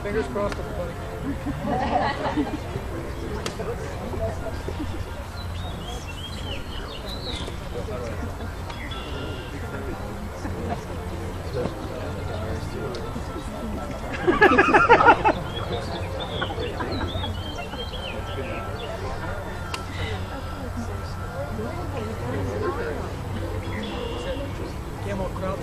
Fingers crossed, everybody. Camel crowd.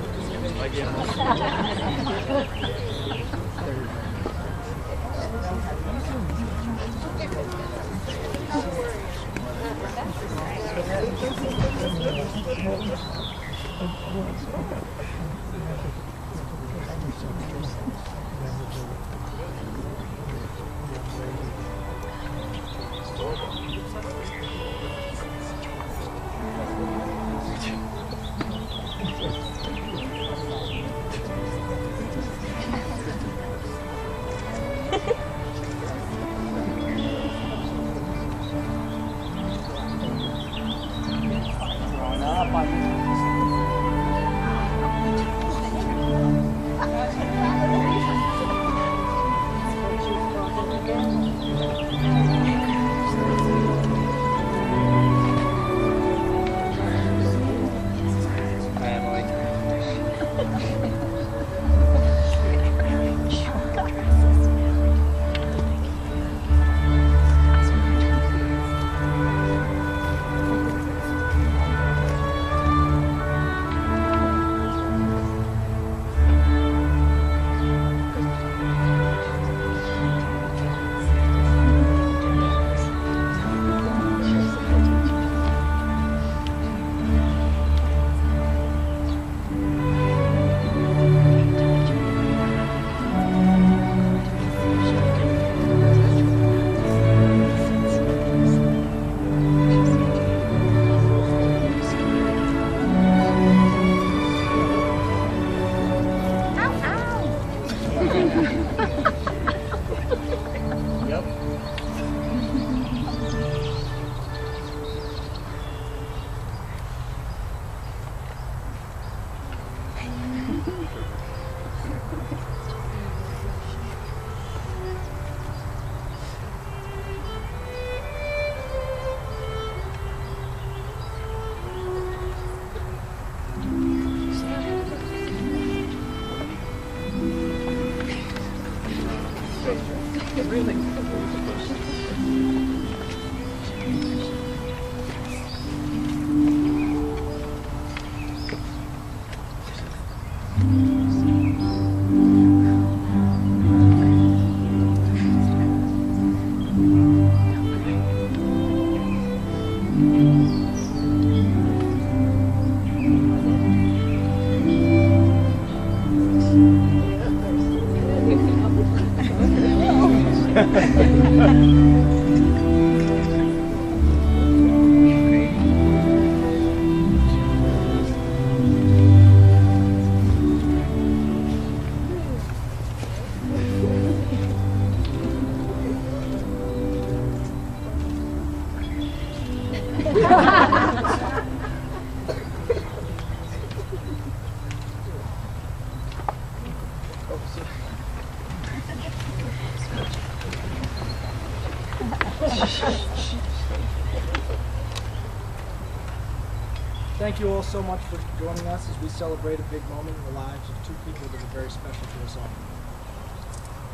Thank you all so much for joining us as we celebrate a big moment in the lives of two people that are very special to us all.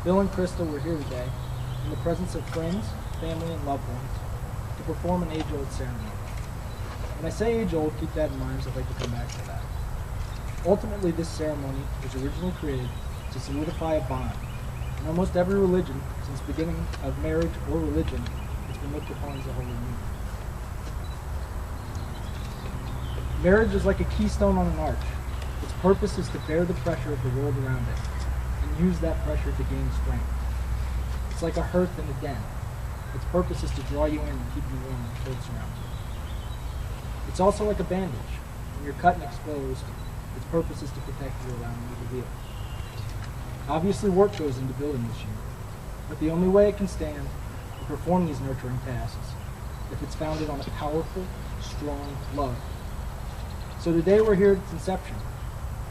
Bill and Krista were here today, in the presence of friends, family, and loved ones, to perform an age-old ceremony. When I say age-old, keep that in mind, as I'd like to come back to that. Ultimately, this ceremony was originally created to solidify a bond. In almost every religion, since the beginning of marriage or religion, it's been looked upon as a holy union. Marriage is like a keystone on an arch. Its purpose is to bear the pressure of the world around it, and use that pressure to gain strength. It's like a hearth in a den. Its purpose is to draw you in and keep you warm when the cold surrounds you. It's also like a bandage. When you're cut and exposed, its purpose is to protect you, allowing you to heal. Obviously work goes into building this union, but the only way it can stand and perform these nurturing tasks if it's founded on a powerful, strong love. So today we're here at its inception,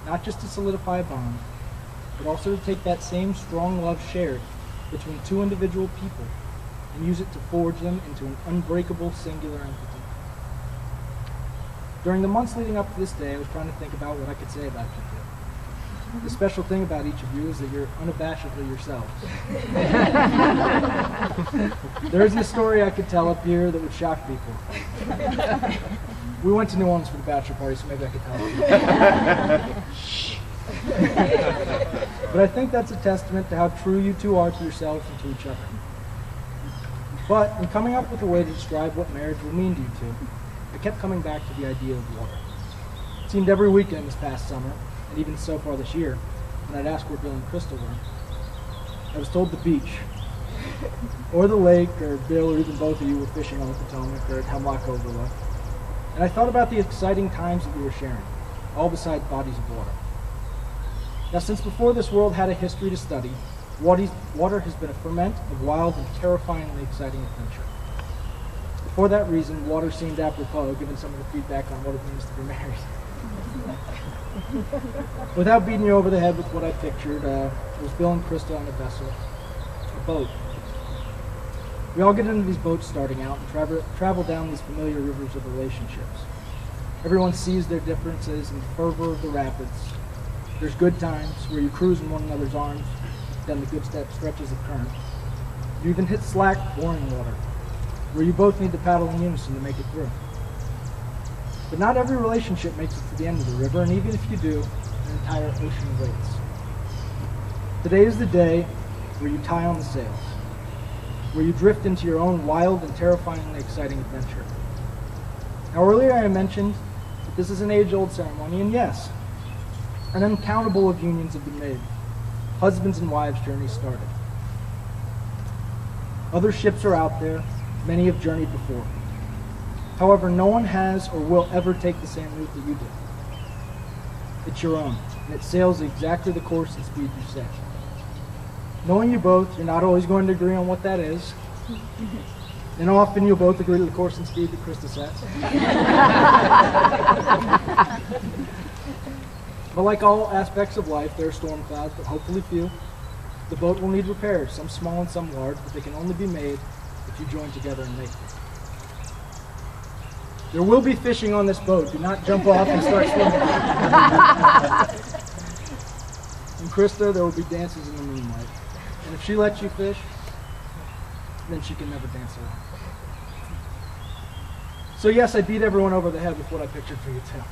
not just to solidify a bond, but also to take that same strong love shared between two individual people and use it to forge them into an unbreakable singular entity. During the months leading up to this day, I was trying to think about what I could say about you two. The special thing about each of you is that you're unabashedly yourselves. There isn't a story I could tell up here that would shock people. We went to New Orleans for the bachelor party, so maybe I could tell you. But I think that's a testament to how true you two are to yourselves and to each other. But in coming up with a way to describe what marriage will mean to you two, I kept coming back to the idea of water. It seemed every weekend this past summer, and even so far this year, when I'd ask where Bill and Krista were, I was told the beach, or the lake, or Bill, or even both of you were fishing on the Potomac or at Hemlock Overlook. And I thought about the exciting times that we were sharing, all beside bodies of water. Now, since before this world had a history to study, water has been a ferment of wild and terrifyingly exciting adventure. For that reason, water seemed apropos, given some of the feedback on what it means to be married. Without beating you over the head with what I pictured, it was Bill and Krista on a vessel, a boat. We all get into these boats starting out and travel down these familiar rivers of relationships. Everyone sees their differences in the fervor of the rapids. There's good times where you cruise in one another's arms, then the good stretches of current. You even hit slack, boring water, where you both need to paddle in unison to make it through. But not every relationship makes it to the end of the river, and even if you do, an entire ocean waits. Today is the day where you tie on the sails, where you drift into your own wild and terrifyingly exciting adventure. Now, earlier I mentioned that this is an age-old ceremony, and yes, an uncountable of unions have been made. Husbands and wives' journeys started. Other ships are out there. Many have journeyed before. However, no one has or will ever take the same route that you did. It's your own, and it sails exactly the course and speed you set. Knowing you both, you're not always going to agree on what that is. And often you'll both agree to the course and speed that Krista sets. But like all aspects of life, there are storm clouds, but hopefully few. The boat will need repairs, some small and some large, but they can only be made if you join together and make them. There will be fishing on this boat. Do not jump off and start swimming. And Krista, there will be dances in the moonlight. And if she lets you fish, then she can never dance alone. So yes, I beat everyone over the head with what I pictured for you too.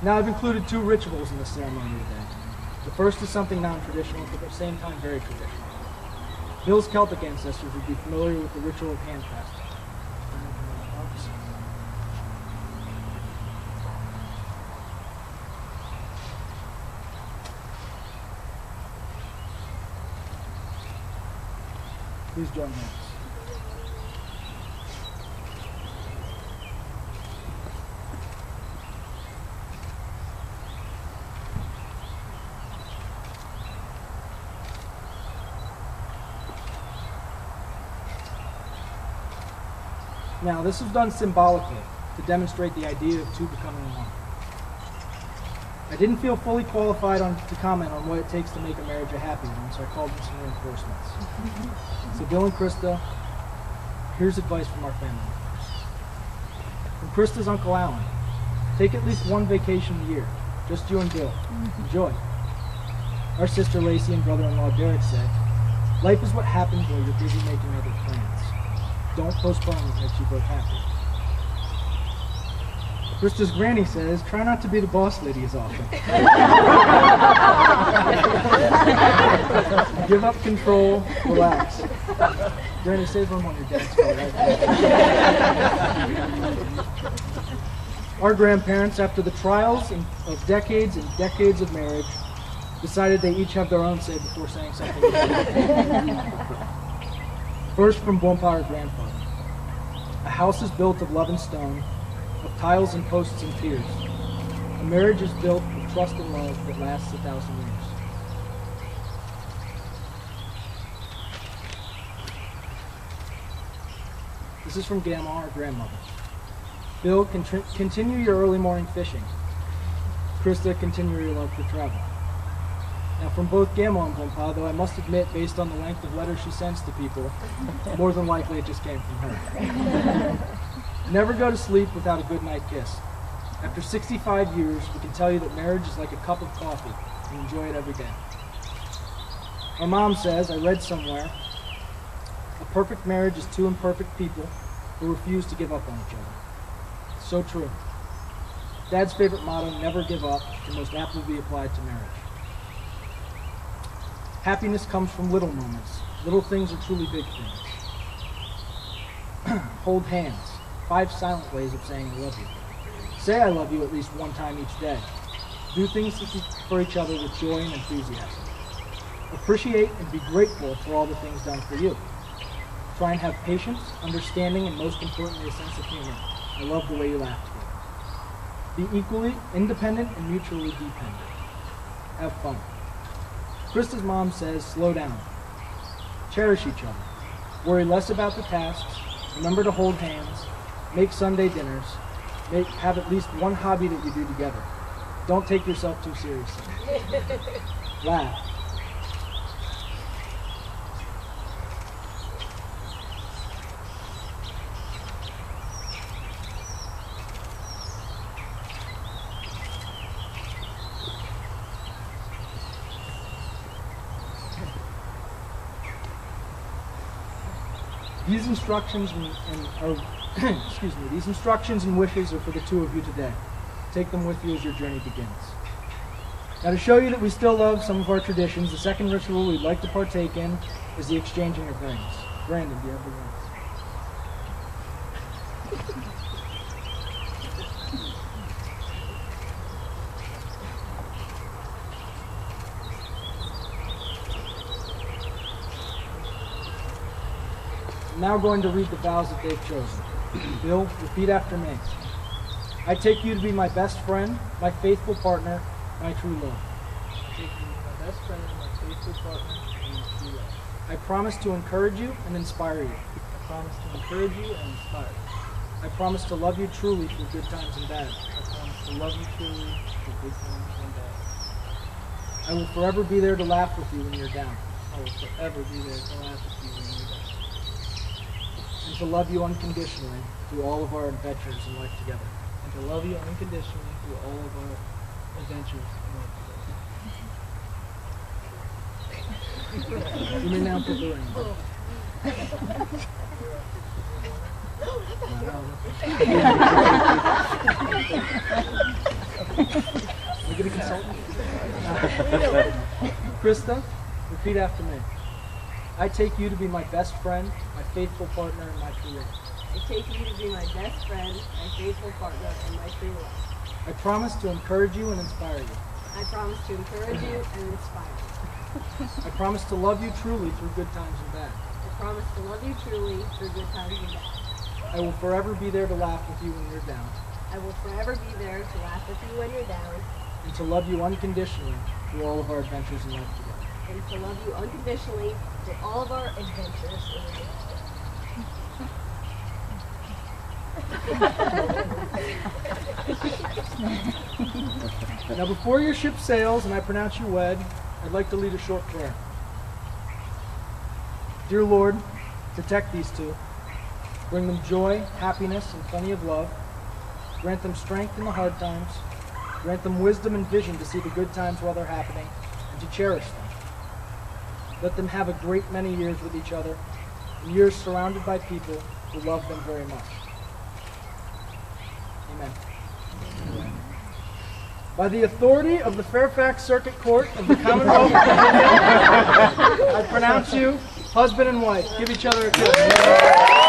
Now I've included two rituals in this ceremony today. The first is something non-traditional, but at the same time very traditional. Bill's Celtic ancestors would be familiar with the ritual of hand casting. Please join hands. Now, this was done symbolically to demonstrate the idea of two becoming one. I didn't feel fully qualified to comment on what it takes to make a marriage a happy one, so I called in some reinforcements. So Bill and Krista, here's advice from our family members. From Krista's Uncle Alan, take at least one vacation a year, just you and Bill. Enjoy. Our sister Lacey and brother-in-law Derek say, life is what happens while you're busy making other plans. Don't postpone what makes you both happy. Krista's granny says, try not to be the boss lady as often. Give up control, relax. Granny, save room on your dad's floor, right? Our grandparents, after the trials of decades and decades of marriage, decided they each have their own say before saying something. First from Bonpire grandfather. A house is built of love and stone, of tiles and posts and piers. A marriage is built of trust and love that lasts 1,000 years. This is from Grandma, our grandmother. Bill, continue your early morning fishing. Krista, continue your love for travel. Now, from both Grandma and Grandpa, though I must admit, based on the length of letters she sends to people, more than likely it just came from her. Never go to sleep without a good night kiss. After 65 years, we can tell you that marriage is like a cup of coffee. You enjoy it every day. My mom says, I read somewhere, a perfect marriage is two imperfect people who refuse to give up on each other. So true. Dad's favorite motto, never give up, can most aptly be applied to marriage. Happiness comes from little moments. Little things are truly big things. Hold hands. 5 silent ways of saying I love you. Say I love you at least one time each day. Do things for each other with joy and enthusiasm. Appreciate and be grateful for all the things done for you. Try and have patience, understanding, and most importantly, a sense of humor. I love the way you laugh together. Be equally independent and mutually dependent. Have fun. Krista's mom says, slow down. Cherish each other. Worry less about the tasks. Remember to hold hands. Make Sunday dinners. Have at least one hobby that you do together. Don't take yourself too seriously. Laugh. These instructions these instructions and wishes are for the two of you today. Take them with you as your journey begins. Now, to show you that we still love some of our traditions, the second ritual we'd like to partake in is the exchanging of rings. Brandon, do you have the rings? I'm now going to read the vows that they've chosen. Bill, repeat after me. I take you to be my best friend, my faithful partner, my true love. I take you to be my best friend, my faithful partner, and my true love. I promise to encourage you and inspire you. I promise to encourage you and inspire you. I promise to love you truly through good times and bad. I promise to love you truly through good times and bad. I will forever be there to laugh with you when you're down. I will forever be there to laugh with you when you're down. And to love you unconditionally through all of our adventures in life together. And to love you unconditionally through all of our adventures in life together. You may now put the ring on. Are we going to consult you? Krista, repeat after me. I take you to be my best friend, my faithful partner, and my true love. I take you to be my best friend, my faithful partner, and my true love. I promise to encourage you and inspire you. I promise to encourage you and inspire you. I promise to love you truly through good times and bad. I promise to love you truly through good times and bad. I will forever be there to laugh with you when you're down. I will forever be there to laugh with you when you're down. And to love you unconditionally through all of our adventures in life together. And to love you unconditionally through all of our adventures in life. Now, before your ship sails and I pronounce you wed, I'd like to lead a short prayer. Dear Lord, protect these two. Bring them joy, happiness, and plenty of love. Grant them strength in the hard times. Grant them wisdom and vision to see the good times while they're happening and to cherish them. Let them have a great many years with each other, and years surrounded by people who love them very much. Amen. By the authority of the Fairfax Circuit Court of the Commonwealth of Virginia, I pronounce you husband and wife. Give each other a kiss.